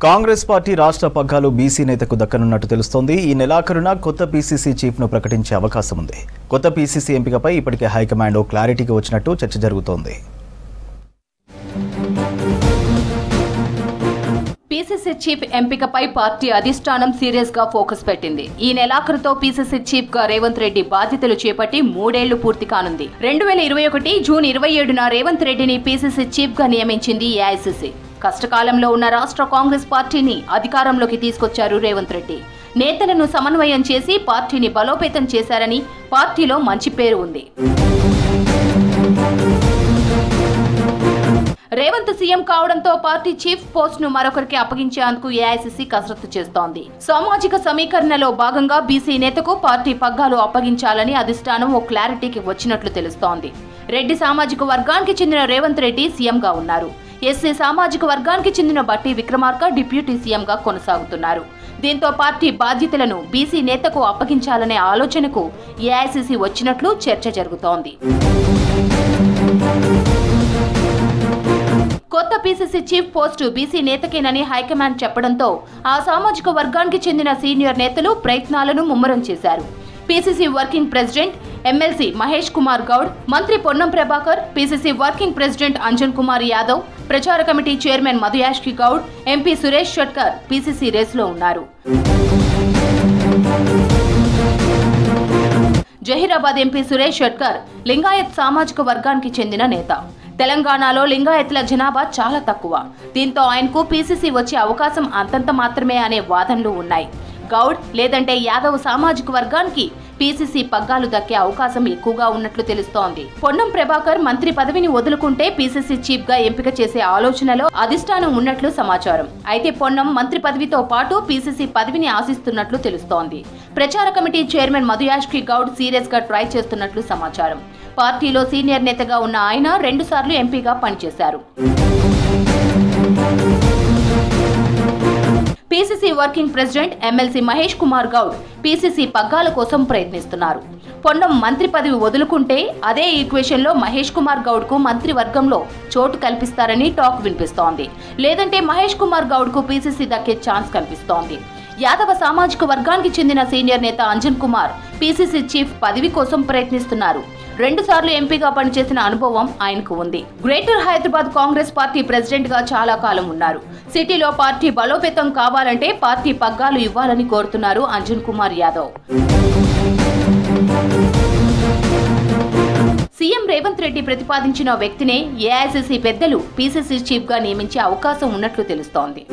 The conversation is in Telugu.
కాంగ్రెస్ పార్టీ రాష్ట్ర పగ్గాలు బీసీ నేతకు దక్కనున్నట్టు తెలుస్తోంది. ఈ నెలాఖరున కొత్త పీసీసీ చీఫ్ను ప్రకటించే అవకాశం ఉంది. కొత్త పీసీసీ ఎంపికపై ఇప్పటికే హైకమాండ్ క్లారిటీకి వచ్చినట్టు చర్చ జరుగుతోంది. పీసీసీ చీఫ్ ఎంపికపై పార్టీ అధిష్టానం సీరియస్ గా ఫోకస్ పెట్టింది. ఈ నెలాఖరుతో పీసీసీ చీఫ్ గా రేవంత్ రెడ్డి బాధ్యతలు చేపట్టి 3 ఏళ్లు పూర్తి కానుంది. 2021 జూన్ 27న రేవంత్ రెడ్డిని పీసీసీ చీఫ్ గా నియమించింది ఏఐసీసీ. కష్టకాలంలో ఉన్న రాష్ట్ర కాంగ్రెస్ పార్టీని అధికారంలోకి తీసుకొచ్చారు రేవంత్ రెడ్డి. నేతలను సమన్వయం చేసి పార్టీని బలోపేతం చేశారని పార్టీలో మంచి పేరు ఉంది. రేవంత్ సీఎం కావడంతో పార్టీ చీఫ్ పోస్ట్ ను మరొకరికి అప్పగించేందుకు ఏఐసీసీ కసరత్తు చేస్తోంది. సామాజిక సమీకరణలో భాగంగా బీసీ నేతకు పార్టీ పగ్గాలు అప్పగించాలని అధిష్టానం ఓ క్లారిటీకి వచ్చినట్లు తెలుస్తోంది. రెడ్డి సామాజిక వర్గానికి చెందిన రేవంత్ రెడ్డి సీఎంగా ఉన్నారు. ఎస్సీ సామాజిక వర్గానికి చెందిన బట్టి విక్రమార్క డిప్యూటీ సీఎంగా కొనసాగుతున్నారు. దీంతో పార్టీ బాధ్యతలను బీసీ నేతకు అప్పగించాలనే ఆలోచనకు ఏఐసీసీ వచ్చినట్లు చర్చ జరుగుతోంది. కొత్త పీసీసీ చీఫ్ పోస్టు బీసీ నేతకేనని హైకమాండ్ చెప్పడంతో ఆ సామాజిక వర్గానికి చెందిన సీనియర్ నేతలు ప్రయత్నాలను ముమ్మరం చేశారు. PCC working president MLC Mahesh Kumar Goud, మంత్రి Ponnam Prabhakar, PCC working president Anjan Kumar Yadav, ప్రచార committee chairman Madhu Yashki Goud, MP Suresh Shetkar PCC రేసులో ఉన్నారు. జహీరాబాద్ ఎంపీ సురేష్ షెట్కర్ లింగాయత్ సామాజిక వర్గానికి చెందిన నేత. తెలంగాణలో లింగాయత్ల జనాభా చాలా తక్కువ. దీంతో ఆయనకు పీసీసీ వచ్చే అవకాశం అంతంత మాత్రమే అనే వాదనలు ఉన్నాయి. గౌడ్ లేదంటే యాదవ్ సామాజిక వర్గానికి పీసీసీ పగ్గాలు దక్కే అవకాశం ఎక్కువగా ఉన్నట్లు తెలుస్తోంది. పొన్నం ప్రభాకర్ మంత్రి పదవిని వదులుకుంటే పీసీసీ చీఫ్ గా ఎంపిక చేసే ఆలోచనలో అధిష్టానం ఉన్నట్లు సమాచారం. అయితే పొన్నం మంత్రి పదవితో పాటు పీసీసీ పదవిని ఆశిస్తున్నట్లు తెలుస్తోంది. ప్రచార committee chairman Madhu Yashki Goud serious గా ట్రై చేస్తున్నట్లు సమాచారం. పార్టీలో సీనియర్ నేతగా ఉన్న ఆయన 2 సార్లు ఎంపీగా పనిచేశారు. PCC working president MLC Mahesh Kumar Goud PCC పగ్గాల కోసం ప్రయత్నిస్తున్నారు. పొన్నం మంత్రి పదవి వదులుకుంటే అదే ఈక్వేషన్ లో మహేష్ కుమార్ గౌడ్ కు మంత్రి వర్గంలో చోటు కల్పిస్తారని టాక్ వినిపిస్తోంది. లేదంటే మహేష్ కుమార్ గౌడ్ కు పీసీసీ దక్కే ఛాన్స్ కనిపిస్తోంది. యాదవ సామాజిక వర్గానికి చెందిన సీనియర్ నేత అంజన్ కుమార్ పీసీసీ చీఫ్ పదవి కోసం ప్రయత్నిస్తున్నారు. 2 సార్లు ఎంపీగా పనిచేసిన అనుభవం ఆయనకు ఉంది. Greater Hyderabad Congress party president గా చాలా కాలం ఉన్నారు. సిటీలో పార్టీ బలోపేతం కావాలంటే పార్టీ పగ్గాలు ఇవ్వాలని కోరుతున్నారు అంజన్ కుమార్ యాదవ్. సీఎం రేవంత్ రెడ్డి ప్రతిపాదించిన వ్యక్తినే ఏఐసీసీ పెద్దలు పీసీసీ చీఫ్ గా నియమించే అవకాశం ఉన్నట్లు తెలుస్తోంది.